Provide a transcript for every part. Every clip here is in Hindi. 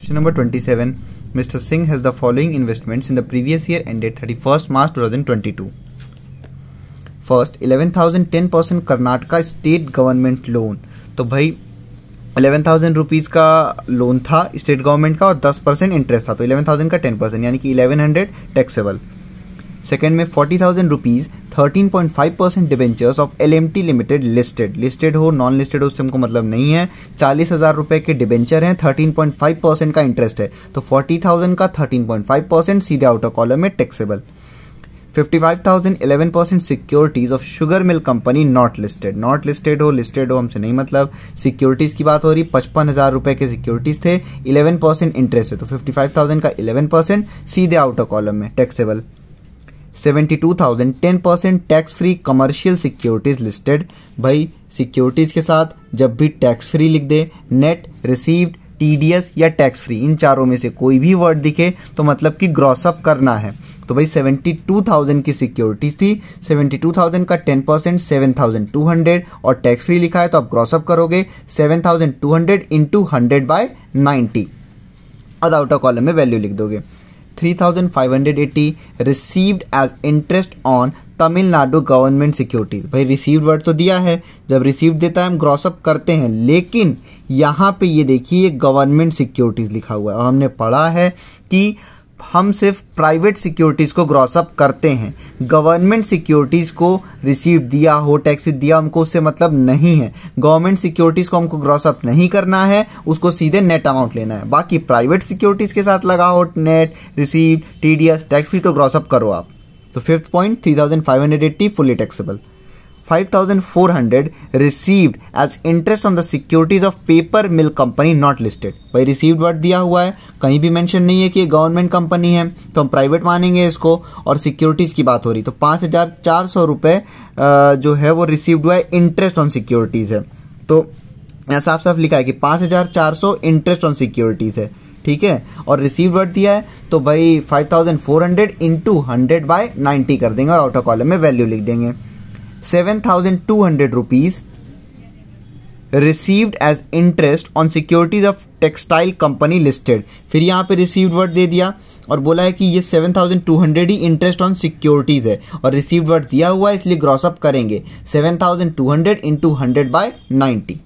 Question number 27. Mr. Singh has the following investments in the previous year ended 31st March 2022. First, 11,000 10% Karnataka state government loan. तो भाई 11,000 रुपीज़ का लोन था स्टेट गवर्नमेंट का और 10% इंटरेस्ट था, तो 11,000 का 10% यानी कि 1100 टैक्सेबल। सेकेंड में 40,000 rupees 13.5% debentures of LMT limited listed हो नॉन लिस्टेड हो उससे हमको मतलब नहीं है। 40,000 रुपये के डिबेंचर हैं, 13.5% का इंटरेस्ट है, तो 40,000 का 13.5% सीधे आउटर कॉलम में taxable. 55,000 11% securities of sugar mill company not listed हो हमसे नहीं मतलब, सिक्योरिटीज की बात हो रही। 55,000 रुपये के सिक्योरिटीज थे, 11% इंटरेस्ट है, तो 55,000 का 11% सीधे आउटर कॉलम में taxable. 72,000 10% tax free commercial securities listed. भाई सिक्योरिटीज के साथ जब भी टैक्स फ्री लिख दे, नेट, रिसीव्ड, TDS या टैक्स फ्री, इन चारों में से कोई भी वर्ड दिखे तो मतलब कि ग्रॉस अप करना है। तो भाई 72,000 की सिक्योरिटीज थी, 72,000 का 10% 7,200 और टैक्स फ्री लिखा है तो आप ग्रॉस अप करोगे 7,200 इंटू 100/90 और आउटर कॉलम में वैल्यू लिख दोगे। 3,580 received as interest on Tamil Nadu government securities. भाई रिसीव्ड वर्ड तो दिया है, जब रिसीव्ड देता है हम ग्रॉस अप करते हैं, लेकिन यहाँ पे ये देखिए गवर्नमेंट सिक्योरिटीज लिखा हुआ है और हमने पढ़ा है कि हम सिर्फ प्राइवेट सिक्योरिटीज को ग्रॉस अप करते हैं, गवर्नमेंट सिक्योरिटीज को रिसीव दिया हो टैक्स दिया हमको उससे मतलब नहीं है। गवर्नमेंट सिक्योरिटीज को हमको ग्रॉस अप नहीं करना है, उसको सीधे नेट अमाउंट लेना है। बाकी प्राइवेट सिक्योरिटीज के साथ लगा हो net, receive, TDS, tax free तो ग्रॉस अप करो आप। तो fifth point 3,580 fully taxable. 5,400 received as interest on the securities of paper mill company not listed. भाई रिसीव्ड वर्ड दिया हुआ है, कहीं भी मेंशन नहीं है कि ये गवर्नमेंट कंपनी है तो हम प्राइवेट मानेंगे इसको, और सिक्योरिटीज की बात हो रही तो 5,400 रुपये जो है वो रिसीव्ड हुआ है, इंटरेस्ट ऑन सिक्योरिटीज है। तो यहाँ साफ साफ लिखा है कि 5,400 इंटरेस्ट ऑन सिक्योरिटीज है, ठीक है, और रिसीव वर्ड दिया है तो भाई 5,400 इंटू 100/90 कर देंगे और आउटर कॉलम में वैल्यू लिख देंगे। 7,200 rupees received as interest on securities of textile company listed. फिर यहाँ पे रिसीव्ड वर्ड दे दिया और बोला है कि ये 7,200 ही इंटरेस्ट ऑन सिक्योरिटीज है और रिसीव्ड वर्ड दिया हुआ है इसलिए ग्रॉस अप करेंगे 7,200 into 100/90।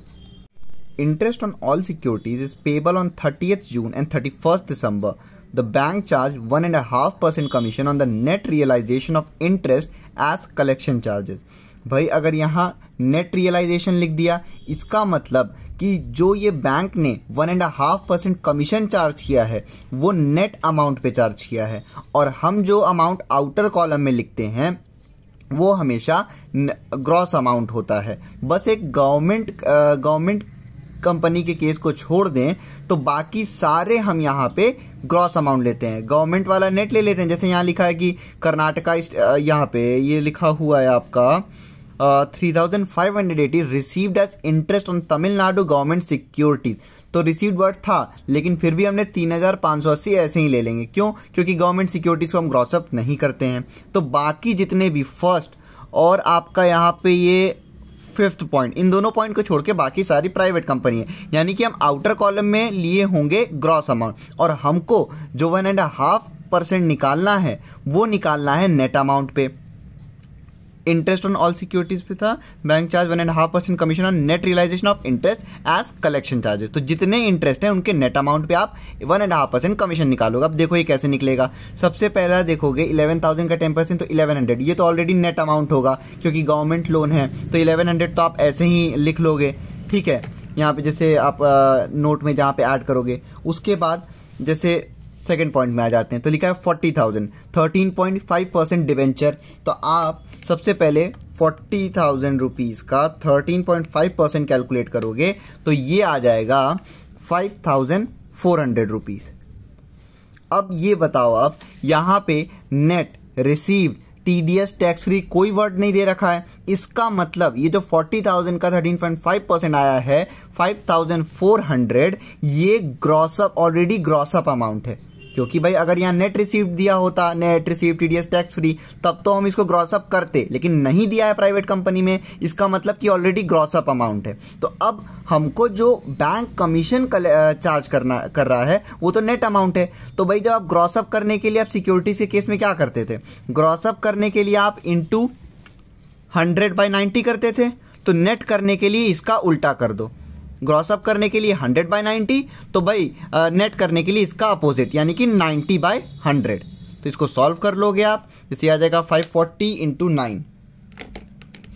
Interest on all securities is payable on 30th June and 31st December. The bank charge 1.5% commission on the net realization of interest as collection charges. भाई अगर यहाँ नेट रियलाइजेशन लिख दिया इसका मतलब कि जो ये बैंक ने 1.5% कमीशन चार्ज किया है वो नेट अमाउंट पे चार्ज किया है, और हम जो अमाउंट आउटर कॉलम में लिखते हैं वो हमेशा ग्रॉस अमाउंट होता है। बस एक गवर्नमेंट कंपनी के केस को छोड़ दें तो बाकी सारे हम यहाँ पे ग्रॉस अमाउंट लेते हैं, गवर्नमेंट वाला नेट ले लेते हैं। जैसे यहाँ लिखा है कि कर्नाटका, यहाँ पे ये लिखा हुआ है आपका 3,580 received as interest on Tamil Nadu government securities. तो रिसीव्ड वर्ड था लेकिन फिर भी हमने 3,580 ऐसे ही ले लेंगे, क्यों? क्योंकि गवर्नमेंट सिक्योरिटीज को हम ग्रॉस अप नहीं करते हैं। तो बाकी जितने भी फर्स्ट और आपका यहाँ पे ये फिफ्थ पॉइंट, इन दोनों पॉइंट को छोड़ के बाकी सारी प्राइवेट कंपनी है, यानी कि हम आउटर कॉलम में लिए होंगे ग्रॉस अमाउंट, और हमको जो 1.5% निकालना है वो निकालना है नेट अमाउंट पे। इंटरेस्ट ऑन ऑल सिक्योरिटीज पे था, bank charge 1.5% commission on net realisation of interest as collection charges. तो जितने इंटरेस्ट हैं उनके नेट अमाउंट पे आप 1.5% कमीशन निकालोगे। अब देखो ये कैसे निकलेगा। सबसे पहला देखोगे 11,000 का 10% तो 1,100, ये तो ऑलरेडी नेट अमाउंट होगा क्योंकि गवर्नमेंट लोन है, तो 1,100 तो आप ऐसे ही लिख लोगे, ठीक है। यहाँ पे जैसे आप नोट में जहाँ पे ऐड करोगे, उसके बाद जैसे सेकेंड पॉइंट में आ जाते हैं तो लिखा है 40,000 13.5% डिवेंचर। तो आप सबसे पहले 40,000 रुपीज का 13.5% कैलकुलेट करोगे तो ये आ जाएगा 5,400 रुपीज। अब ये बताओ, आप यहाँ पे net, receive, TDS, tax free कोई वर्ड नहीं दे रखा है। इसका मतलब ये जो 40,000 का 13.5% आया है 5,400, ये gross up, already gross up amount है क्योंकि भाई अगर यहाँ नेट रिसीव्ड दिया होता, net received TDS tax free, तब तो हम इसको ग्रॉस अप करते, लेकिन नहीं दिया है प्राइवेट कंपनी में, इसका मतलब कि ऑलरेडी ग्रॉस अप अमाउंट है। तो अब हमको जो बैंक कमीशन चार्ज कर रहा है वो तो नेट अमाउंट है। तो भाई जब आप ग्रॉस अप करने के लिए आप सिक्योरिटीज के केस में क्या करते थे, ग्रॉस अप करने के लिए आप इंटू 100/90 करते थे। तो नेट करने के लिए इसका उल्टा कर दो, ग्रॉस अप करने के लिए 100/90, तो भाई नेट करने के लिए इसका अपोजिट यानी कि 90/100। तो इसको सॉल्व कर लोगे आप, इससे आ जाएगा 540 इंटू 9,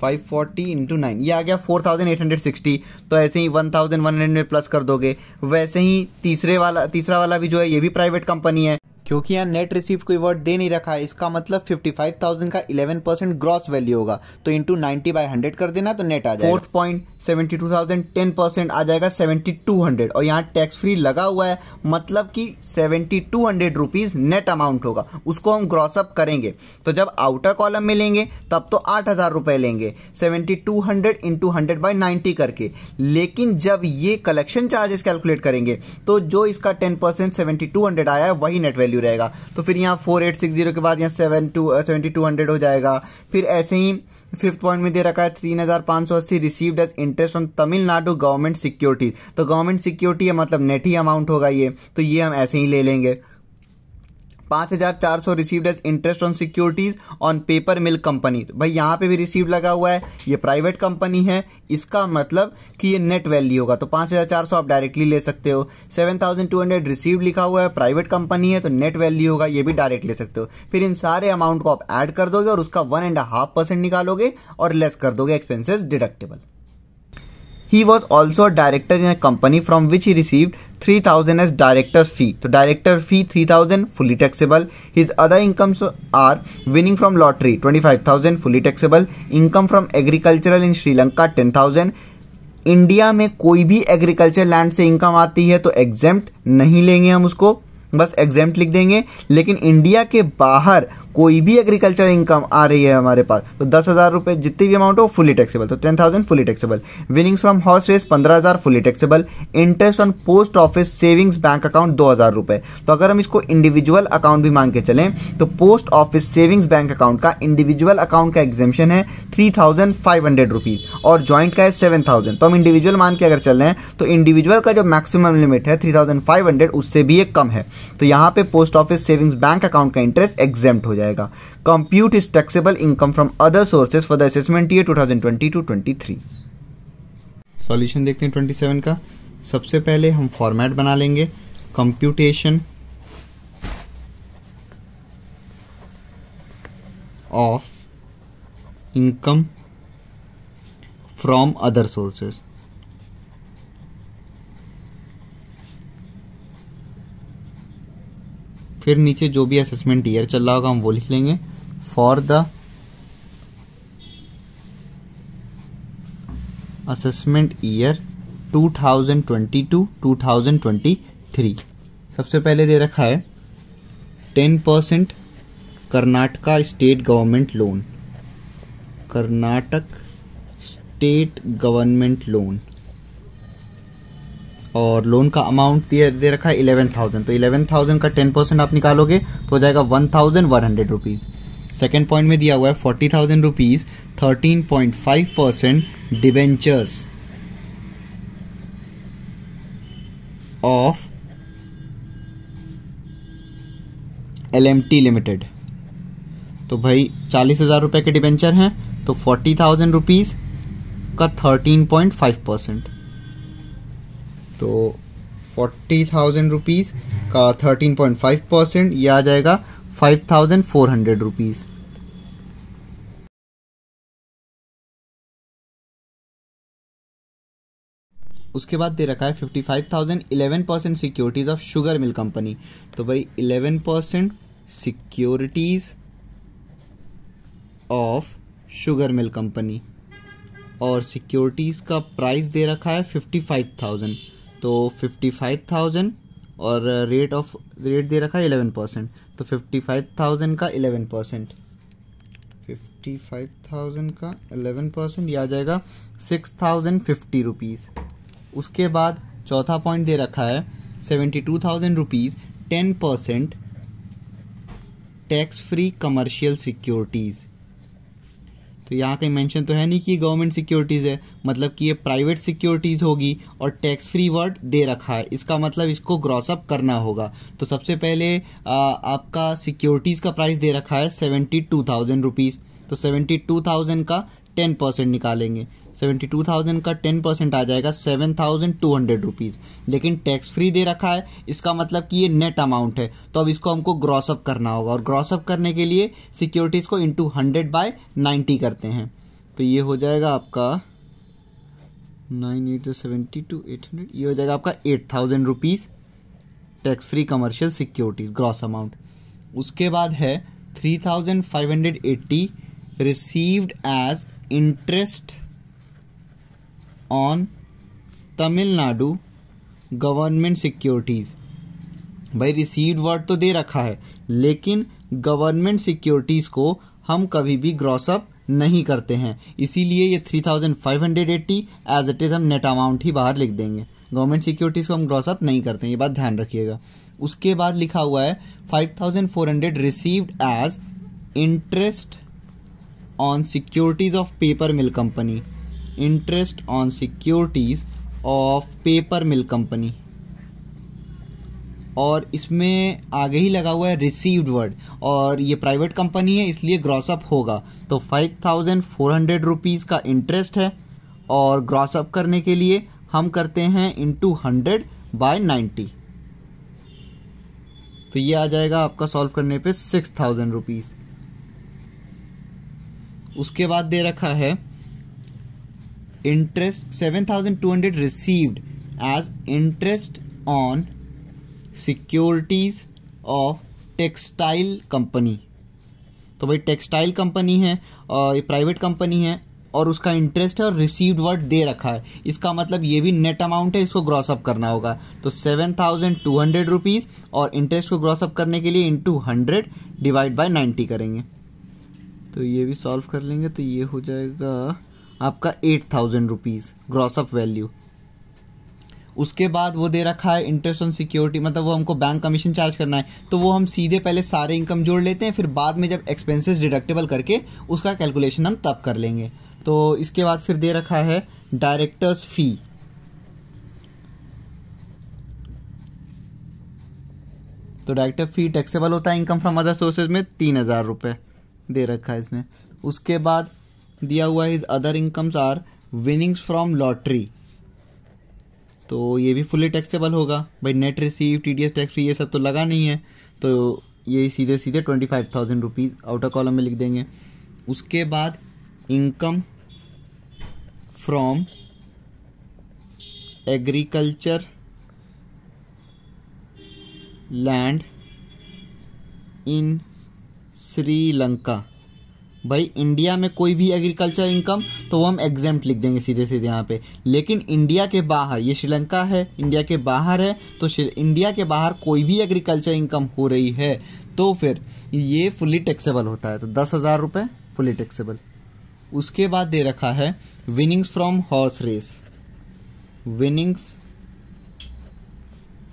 540 इंटू 9, ये आ गया 4860। तो ऐसे ही 1100 प्लस कर दोगे। वैसे ही तीसरा वाला भी जो है ये भी प्राइवेट कंपनी है, क्योंकि यहाँ नेट रिसीव्ड कोई वर्ड दे नहीं रखा है, इसका मतलब 55,000 का 11% ग्रॉस वैल्यू होगा। तो इंटू 90/100 कर देना तो नेट आ जाएगा 4.72,000, 10% आ जाएगा 7,200। और यहाँ टैक्स फ्री लगा हुआ है, मतलब कि 7,200 रुपीज नेट अमाउंट होगा, उसको हम ग्रॉस अप करेंगे। तो जब आउटर कॉलम में लेंगे तब तो 8,000 रुपए लेंगे 7,200 इंटू 100/90 करके। लेकिन जब ये कलेक्शन चार्जेस कैलकुलेट करेंगे तो जो इसका 10% 7,200 आया है वही नेट वैल्यू रहेगा। तो फिर यहाँ 4860 के बाद यहाँ 7,200 हो जाएगा। फिर ऐसे ही फिफ्थ पॉइंट में दे रखा है 3,580 received as interest on Tamil Nadu government security. तो गवर्नमेंट सिक्योरिटी है मतलब नेट ही अमाउंट होगा ये, तो ये हम ऐसे ही ले लेंगे। 5,400 received as interest on securities on paper mill company. भाई यहाँ पे भी रिसीव्ड लगा हुआ है, ये प्राइवेट कंपनी है, इसका मतलब कि ये नेट वैल्यू होगा। तो 5,400 आप डायरेक्टली ले सकते हो। 7,200 रिसीव्ड लिखा हुआ है, प्राइवेट कंपनी है तो नेट वैल्यू होगा, ये भी डायरेक्ट ले सकते हो। फिर इन सारे अमाउंट को आप ऐड कर दोगे और उसका 1.5% निकालोगे और लेस कर दोगे expenses deductible. He was also a director in a company from which he received 3,000 as director's fee. तो director fee 3,000 fully taxable. His other incomes are winning from lottery 25,000 fully taxable. Income from agricultural in Sri Lanka 10,000. India में कोई भी एग्रीकल्चर लैंड से इनकम आती है तो एग्जेम्प्ट नहीं लेंगे हम उसको, बस एग्जेम्प्ट लिख देंगे। लेकिन इंडिया के बाहर कोई भी एग्रीकल्चर इनकम आ रही है हमारे पास तो 10,000 रुपए जितनी भी अमाउंट हो फुली टैक्सेबल, तो 10,000 fully taxable. Winnings from horse race 15,000 fully taxable. Interest on post office savings bank account 2,000 रुपए। तो अगर हम इसको इंडिविजुअल अकाउंट भी मांग के चलें तो post office savings bank account का इंडिविजुअल अकाउंट का एग्जेम्पशन है 3,500 रुपीज और ज्वाइंट का है 7,000। तो हम इंडिविजुअल मान के अगर चल रहे हैं तो इंडिविजुअल का जो मैक्सिमम लिमिट है 3,500 उससे भी एक कम है। तो यहाँ पे post office savings bank account का इंटरेस्ट एग्जेम्प्ट हो जाएगा। Compute is taxable income from other sources for the assessment year 2020-23। Solution देखते हैं 27 का। सबसे पहले हम फॉर्मेट बना लेंगे, computation of income from other sources. फिर नीचे जो भी असेसमेंट ईयर चल रहा होगा हम वो लिख लेंगे। फॉर द असेसमेंट ईयर 2022-2023 सबसे पहले दे रखा है 10% Karnataka state government loan, Karnataka state government loan, और लोन का अमाउंट दे रखा है 11,000। तो 11,000 का 10% आप निकालोगे तो हो जाएगा 1,100 रुपीज़। सेकेंड पॉइंट में दिया हुआ है 40,000 rupees 13.5% debentures of LMT limited. तो भाई 40,000 रुपये के डिबेंचर हैं तो 40,000 रुपीज़ का 13.5%, तो 40,000 रुपीज़ का 13.5% ये आ जाएगा 5,400 रुपीज़। उसके बाद दे रखा है 55,000 11% securities of sugar mill company. तो भाई 11% securities of sugar mill company और सिक्योरिटीज़ का प्राइस दे रखा है 55,000। तो 55,000 और रेट दे रखा है 11%, तो 55,000 का 11%, 55,000 का 11% ये आ जाएगा 6,050 रुपीज़। उसके बाद चौथा पॉइंट दे रखा है 72,000 rupees 10% tax free commercial securities. तो यहाँ कहीं मेंशन तो है नहीं कि गवर्नमेंट सिक्योरिटीज़ है, मतलब कि ये प्राइवेट सिक्योरिटीज़ होगी और टैक्स फ्री वर्ड दे रखा है, इसका मतलब इसको ग्रॉस अप करना होगा। तो सबसे पहले आपका सिक्योरिटीज़ का प्राइस दे रखा है 72,000 रुपीज़, तो 72,000 का 10% निकालेंगे, 72,000 का 10% आ जाएगा 7,200 रुपीज़। लेकिन टैक्स फ्री दे रखा है, इसका मतलब कि ये नेट अमाउंट है, तो अब इसको हमको ग्रॉस अप करना होगा, और ग्रॉस अप करने के लिए सिक्योरिटीज़ को इंटू 100/90 करते हैं। तो ये हो जाएगा आपका 9,872,800, ये हो जाएगा आपका 8,000 rupees tax free commercial securities gross amount. उसके बाद है 3,580 received as interest on Tamil Nadu government securities. भाई रिसीव्ड वर्ड तो दे रखा है, लेकिन गवर्नमेंट सिक्योरिटीज़ को हम कभी भी ग्रॉस अप नहीं करते हैं, इसीलिए ये 3,580 एज इट इज़ हम नेट अमाउंट ही बाहर लिख देंगे। गवर्नमेंट सिक्योरिटीज़ को हम ग्रॉस अप नहीं करते हैं, ये बात ध्यान रखिएगा। उसके बाद लिखा हुआ है 5,400 received as interest on securities of paper mill company, interest on securities of paper mill company, और इसमें आगे ही लगा हुआ है रिसीव्ड वर्ड, और ये प्राइवेट कंपनी है इसलिए ग्रॉस अप होगा। तो 5,400 रुपीज़ का इंटरेस्ट है, और ग्रॉस अप करने के लिए हम करते हैं इंटू 100/90, तो ये आ जाएगा आपका सॉल्व करने पे 6,000 रुपीज़। उसके बाद दे रखा है interest 7,200 received as interest on securities of textile company. तो भाई टेक्सटाइल कंपनी है और ये प्राइवेट कंपनी है, और उसका इंटरेस्ट है और रिसीव्ड वर्ड दे रखा है, इसका मतलब ये भी नेट अमाउंट है, इसको ग्रॉस अप करना होगा। तो 7,200 रुपीज़ और इंटरेस्ट को ग्रॉस अप करने के लिए इंटू 100/90 करेंगे, तो ये भी सॉल्व कर लेंगे। तो ये हो जाएगा आपका 8,000 रुपीज़ ग्रॉस अप वैल्यू। उसके बाद वो दे रखा है इंटरेस्ट ऑन सिक्योरिटी, मतलब वो हमको बैंक कमीशन चार्ज करना है, तो वो हम सीधे पहले सारे इनकम जोड़ लेते हैं, फिर बाद में जब एक्सपेंसेस डिडक्टेबल करके उसका कैलकुलेशन हम तब कर लेंगे। तो इसके बाद फिर दे रखा है डायरेक्टर्स फी, तो डायरेक्टर फी टैक्सेबल होता है इनकम फ्रॉम अदर सोर्सेज में 3,000 रुपये दे रखा है इसमें। उसके बाद दिया हुआ है other incomes are winnings from lottery, तो ये भी फुली टैक्सेबल होगा। भाई net receive TDS tax free ये सब तो लगा नहीं है, तो ये सीधे सीधे 25,000 रुपीज़ आउटर कॉलम में लिख देंगे। उसके बाद income from agriculture land in Sri Lanka. भाई इंडिया में कोई भी एग्रीकल्चर इनकम तो वो हम एग्जेम्प्ट लिख देंगे सीधे सीधे यहाँ पे, लेकिन इंडिया के बाहर, ये श्रीलंका है इंडिया के बाहर है, तो इंडिया के बाहर कोई भी एग्रीकल्चर इनकम हो रही है तो फिर ये फुली टैक्सेबल होता है, तो 10,000 रुपये फुली टैक्सेबल। उसके बाद दे रखा है winnings from horse race, winnings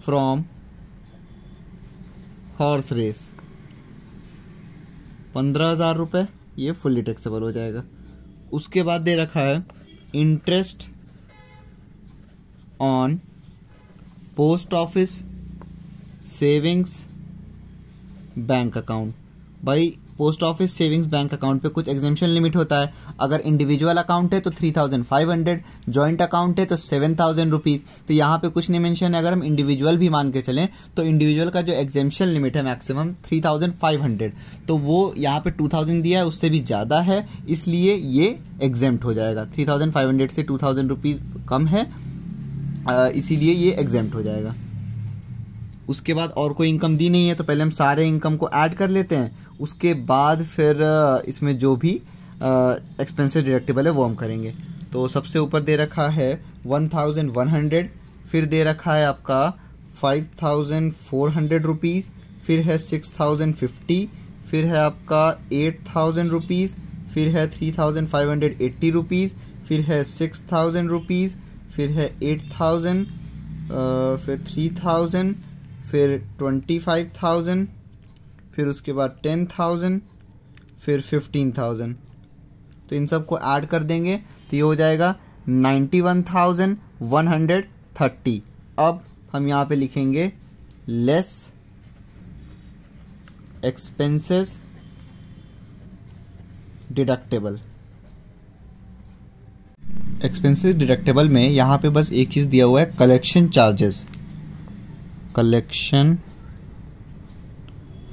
from horse race 15,000 रुपये, ये फुली टैक्सेबल हो जाएगा। उसके बाद दे रखा है interest on post office savings bank account. भाई post office savings bank account पे कुछ एग्जेम्पशन लिमिट होता है, अगर इंडिविजुअल अकाउंट है तो 3,500, जॉइंट अकाउंट है तो 7,000 रुपीज़। तो यहाँ पे कुछ नहीं मेंशन है, अगर हम इंडिविजुअल भी मान के चलें तो इंडिविजुअल का जो एग्जेम्पशन लिमिट है मैक्सिमम 3,500, तो वो यहाँ पे 2,000 दिया है, उससे भी ज़्यादा है, इसलिए ये एग्जेम्प्ट हो जाएगा। 3,500 से 2,000 रुपीज़ कम है, इसीलिए ये एग्जेम्प्ट हो जाएगा। उसके बाद और कोई इनकम दी नहीं है, तो पहले हम सारे इनकम को ऐड कर लेते हैं, उसके बाद फिर इसमें जो भी एक्सपेंसेस डिडक्टेबल है वो हम करेंगे। तो सबसे ऊपर दे रखा है 1,100, फिर दे रखा है आपका 5,400 रुपीज़, फिर है 6,050, फिर है आपका 8,000 रुपीज़, फिर है 3,580 रुपीज़, फिर है 6,000 रुपीज़, फिर है 8,000, फिर 3,000, फिर 25,000, फिर उसके बाद 10,000, फिर 15,000। तो इन सब को ऐड कर देंगे तो ये हो जाएगा 91,130। अब हम यहाँ पे लिखेंगे less expenses deductible. Expenses deductible में यहाँ पे बस एक चीज़ दिया हुआ है, कलेक्शन चार्जेस। कलेक्शन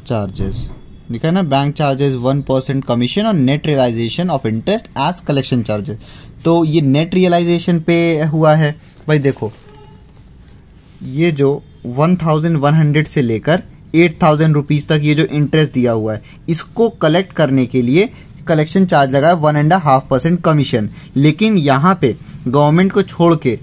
चार्जेस लिखा है ना, बैंक चार्जेस 1% कमीशन और net realisation of interest as collection charges. तो ये नेट रियलाइजेशन पे हुआ है। भाई देखो, ये जो 1,100 से लेकर 8,000 रुपीज़ तक ये जो इंटरेस्ट दिया हुआ है, इसको कलेक्ट करने के लिए कलेक्शन चार्ज लगा है 1.5% कमीशन। लेकिन यहाँ पे गवर्नमेंट को छोड़ के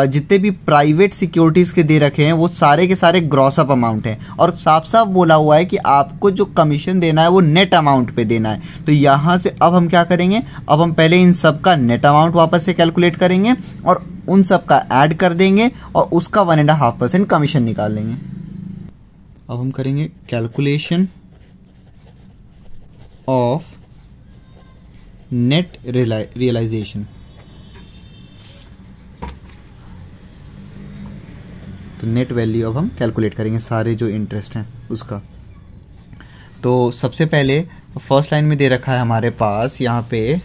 जितने भी प्राइवेट सिक्योरिटीज़ के दे रखे हैं वो सारे के सारे ग्रॉस अप अमाउंट हैं, और साफ साफ बोला हुआ है कि आपको जो कमीशन देना है वो नेट अमाउंट पे देना है। तो यहाँ से अब हम क्या करेंगे, अब हम पहले इन सब का नेट अमाउंट वापस से कैलकुलेट करेंगे और उन सब का ऐड कर देंगे और उसका 1.5% कमीशन निकाल लेंगे। अब हम करेंगे कैलकुलेशन ऑफ नेट रियलाइजेशन। तो नेट वैल्यू अब हम कैलकुलेट करेंगे सारे जो इंटरेस्ट हैं उसका। तो सबसे पहले फर्स्ट लाइन में दे रखा है हमारे पास यहाँ पे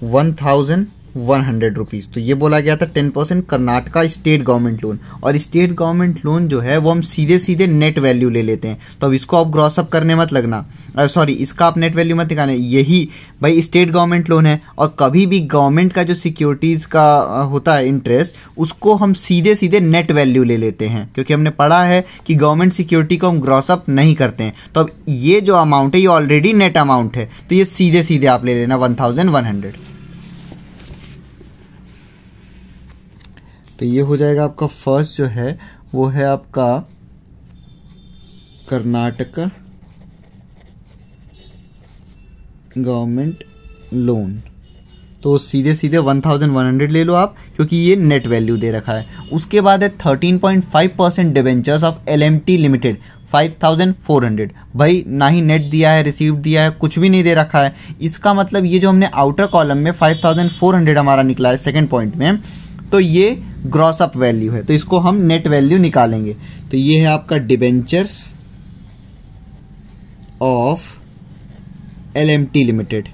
1,100 रुपीज़। तो ये बोला गया था 10% कर्नाटका स्टेट गवर्नमेंट लोन, और स्टेट गवर्नमेंट लोन जो है वो हम सीधे सीधे नेट वैल्यू ले लेते हैं। तो अब इसको आप ग्रॉस अप करने मत लगना, सॉरी इसका आप नेट वैल्यू मत निकालना। यही भाई स्टेट गवर्नमेंट लोन है, और कभी भी गवर्नमेंट का जो सिक्योरिटीज़ का होता है इंटरेस्ट, उसको हम सीधे सीधे नेट वैल्यू ले लेते हैं, क्योंकि हमने पढ़ा है कि गवर्नमेंट सिक्योरिटी को हम ग्रॉस अप नहीं करते हैं। तो अब ये जो अमाउंट है ये ऑलरेडी नेट अमाउंट है, तो ये सीधे सीधे आप ले लेना 1,100। तो ये हो जाएगा आपका फर्स्ट जो है वो है आपका कर्नाटका गवर्नमेंट लोन। तो सीधे सीधे 1,100 ले लो आप, क्योंकि ये नेट वैल्यू दे रखा है। उसके बाद है 13.5% डिबेंचर्स ऑफ LMT लिमिटेड 5,400। भाई ना ही नेट दिया है, रिसीव दिया है, कुछ भी नहीं दे रखा है। इसका मतलब ये जो हमने आउटर कॉलम में 5,400 हमारा निकला है सेकेंड पॉइंट में, तो ये ग्रॉस अप वैल्यू है, तो इसको हम नेट वैल्यू निकालेंगे। तो ये है आपका डिबेंचर्स ऑफ LMT लिमिटेड,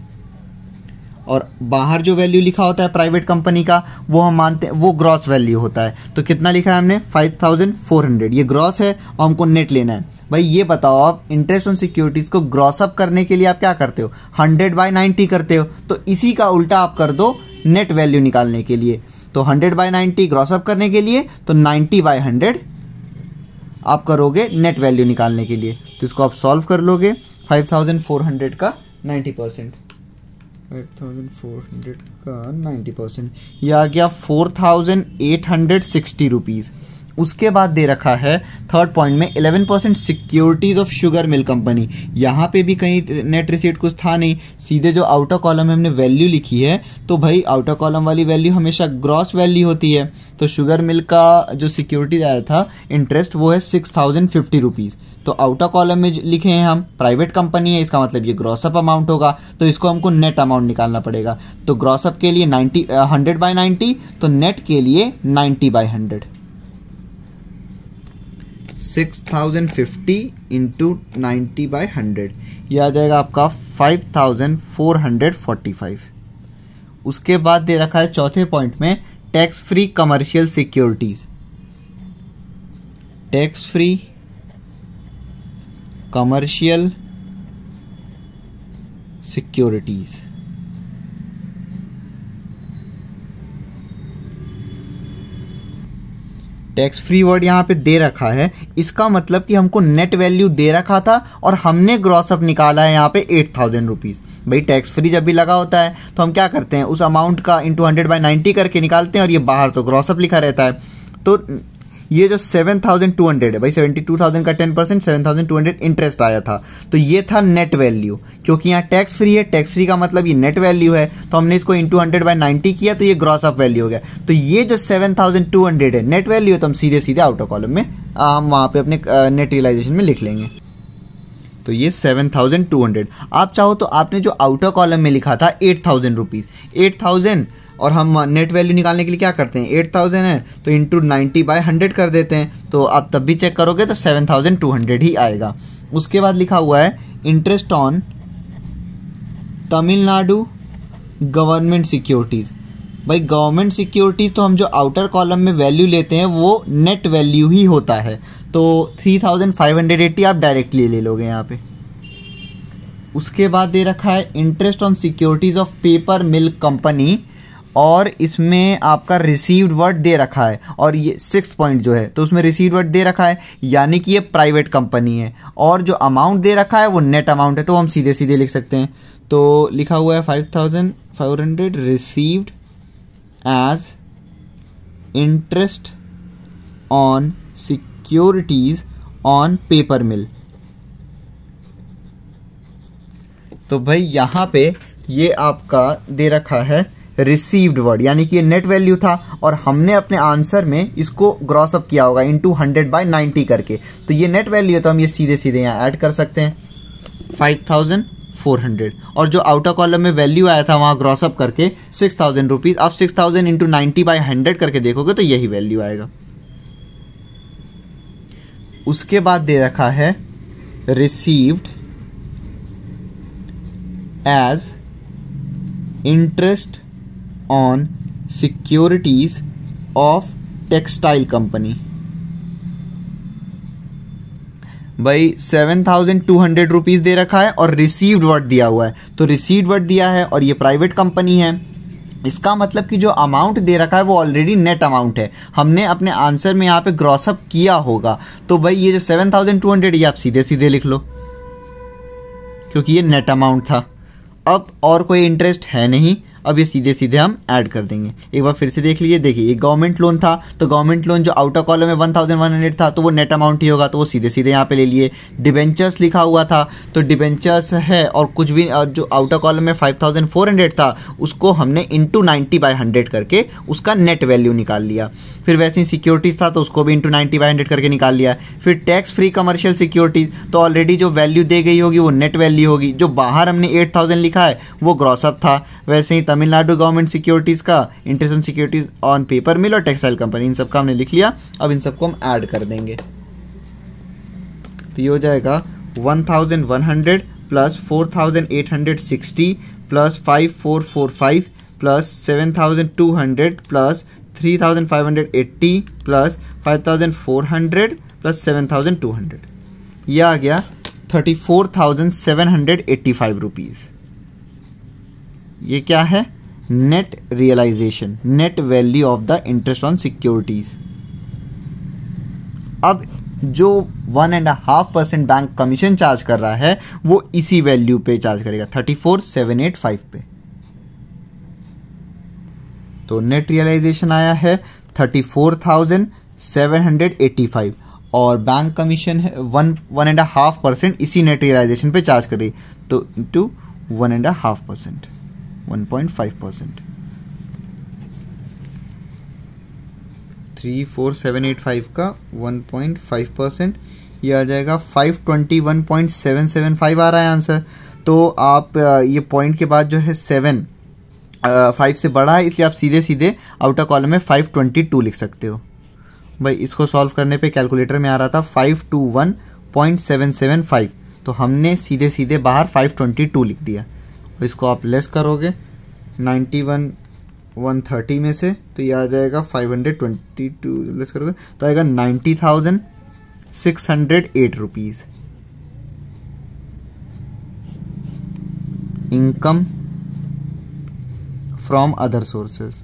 और बाहर जो वैल्यू लिखा होता है प्राइवेट कंपनी का वो हम मानते हैं वो ग्रॉस वैल्यू होता है। तो कितना लिखा है हमने 5,400, ये ग्रॉस है और हमको नेट लेना है। भाई ये बताओ, आप इंटरेस्ट ऑन सिक्योरिटीज को ग्रॉस अप करने के लिए आप क्या करते हो, 100/90 करते हो। तो इसी का उल्टा आप कर दो नेट वैल्यू निकालने के लिए। तो 100/90 ग्रॉस अप करने के लिए, तो 90/100 आप करोगे नेट वैल्यू निकालने के लिए। तो इसको आप सॉल्व कर लोगे, 5,400 का 90%, 5,400 का 90%, ये आ गया 4,860 रुपीज़। उसके बाद दे रखा है थर्ड पॉइंट में 11% securities of sugar mill company. यहाँ पे भी कहीं नेट रिसीट कुछ था नहीं, सीधे जो आउटर कॉलम में हमने वैल्यू लिखी है, तो भाई आउटर कॉलम वाली वैल्यू हमेशा ग्रॉस वैल्यू होती है। तो शुगर मिल का जो सिक्योरिटीज आया था इंटरेस्ट वो है 6,050 रुपीज़। तो आउटर कॉलम में लिखे हैं हम, प्राइवेट कंपनी है, इसका मतलब ये ग्रॉस अप अमाउंट होगा, तो इसको हमको नेट अमाउंट निकालना पड़ेगा। तो ग्रॉस अप के लिए 100/90, तो नेट के लिए 90/100, 6,050 इंटू 90/100, यह आ जाएगा आपका 5,445। उसके बाद दे रखा है चौथे पॉइंट में tax free commercial securities, tax free commercial securities. Tax free word यहाँ पे दे रखा है, इसका मतलब कि हमको नेट वैल्यू दे रखा था और हमने ग्रॉस अप निकाला है यहाँ पे 8,000 रुपीज़। भाई टैक्स फ्री जब भी लगा होता है तो हम क्या करते हैं, उस अमाउंट का इंटू 100/90 करके निकालते हैं, और ये बाहर तो ग्रॉस अप लिखा रहता है। तो ये जो 7,200 है भाई, 72,000 का 10%, 7,200 इंटरेस्ट आया था, तो ये था नेट वैल्यू। क्योंकि यहाँ टैक्स फ्री है, टैक्स फ्री का मतलब ये नेट वैल्यू है, तो हमने इसको इंटू 100/90 किया, तो ये ग्रॉस अप वैल्यू हो गया। तो ये जो 7,200 है नेट वैल्यू है, तो हम सीधे सीधे आउटर कॉलम में हम वहाँ पे अपने नेट रियलाइजेशन में लिख लेंगे। तो ये 7,200। आप चाहो तो आपने जो आउटर कॉलम में लिखा था 8,000 रुपीज़, 8,000, और हम नेट वैल्यू निकालने के लिए क्या करते हैं, 8,000 है तो इंटू 90/100 कर देते हैं, तो आप तब भी चेक करोगे तो 7,200 ही आएगा। उसके बाद लिखा हुआ है interest on Tamil Nadu government securities. भाई गवर्नमेंट सिक्योरिटीज़ तो हम जो आउटर कॉलम में वैल्यू लेते हैं वो नेट वैल्यू ही होता है, तो 3,580 आप डायरेक्टली ले लोगे यहाँ पे। उसके बाद दे रखा है interest on securities of paper mill company, और इसमें आपका रिसीव्ड वर्ड दे रखा है, और ये 6th पॉइंट जो है तो उसमें रिसीव्ड वर्ड दे रखा है, यानी कि ये प्राइवेट कंपनी है, और जो अमाउंट दे रखा है वो नेट अमाउंट है, तो हम सीधे सीधे लिख सकते हैं। तो लिखा हुआ है 5,500 received as interest on securities on paper mill. तो भाई यहाँ पे ये आपका दे रखा है रिसीव्ड वर्ड, यानी कि ये नेट वैल्यू था, और हमने अपने आंसर में इसको ग्रॉस अप किया होगा इंटू 100/90 करके, तो ये नेट वैल्यू है, तो हम ये सीधे सीधे यहाँ ऐड कर सकते हैं 5,400, और जो आउटर कॉलम में वैल्यू आया था वहाँ ग्रॉस अप करके 6,000 रुपीज़। आप 6,000 इंटू 90/100 करके देखोगे तो यही वैल्यू आएगा। उसके बाद दे रखा है received as interest on securities of textile company. भाई 7,200 रुपीज दे रखा है और रिसीव्ड वर्ड दिया हुआ है, तो रिसीव्ड वर्ड दिया है और ये प्राइवेट कंपनी है, इसका मतलब कि जो अमाउंट दे रखा है वो ऑलरेडी नेट अमाउंट है, हमने अपने आंसर में यहाँ पे ग्रॉस अप किया होगा। तो भाई ये जो 7,200 ये आप सीधे सीधे लिख लो, क्योंकि ये नेट अमाउंट था। अब और कोई इंटरेस्ट है नहीं, अब ये सीधे सीधे हम ऐड कर देंगे। एक बार फिर से देख लीजिए, देखिए ये गवर्नमेंट लोन था, तो गवर्नमेंट लोन जो आउटर कॉलम में 1,100 था, तो वो नेट अमाउंट ही होगा, तो वो सीधे सीधे यहाँ पे ले लिए। डिबेंचर्स लिखा हुआ था, तो डिबेंचर्स है और कुछ भी, और जो आउटर कॉलम में 5,400 था उसको हमने इंटू 90/100 करके उसका नेट वैल्यू निकाल लिया। फिर वैसे ही सिक्योरिटीज़ था तो उसको भी इंटू 90/100 करके निकाल लिया। फिर टैक्स फ्री कमर्शियल सिक्योरिटीज़, तो ऑलरेडी जो वैल्यू दे गई होगी वो नेट वैल्यू होगी, जो बाहर हमने 8,000 लिखा है वो ग्रॉस अप था। वैसे ही तमिलनाडु गवर्नमेंट सिक्योरिटीज़ का interest on securities on paper mill और टेक्सटाइल कंपनी, इन सब का हमने लिख लिया। अब इन सबको हम ऐड कर देंगे, तो ये हो जाएगा 1,100 plus 4,860 plus 5,445 plus 7,200 plus 3,580 plus 5,400 plus 7,200, यह आ गया 34,785 रुपीज़। ये क्या है, net realisation, net value of the interest on securities. अब जो 1.5% बैंक कमीशन चार्ज कर रहा है वो इसी वैल्यू पे चार्ज करेगा, 34,785 पे। तो नेट रियलाइजेशन आया है 34,785 और बैंक कमीशन है 1.5% इसी नेट रियलाइजेशन पे चार्ज कर रही, तो इंटू 1.5%, 1.5%, 34,785 का 1.5%, ये आ जाएगा 521.775 आ रहा है आंसर। तो आप ये पॉइंट के बाद जो है 5 से बड़ा है, इसलिए आप सीधे सीधे आउटर कॉलम में 522 लिख सकते हो। भाई इसको सॉल्व करने पे कैलकुलेटर में आ रहा था 521.775, तो हमने सीधे सीधे बाहर 522 लिख दिया, और इसको आप लेस करोगे 91,130 में से, तो ये आ जाएगा 522 लेस करोगे तो आएगा 90,608 rupees. Income from other sources,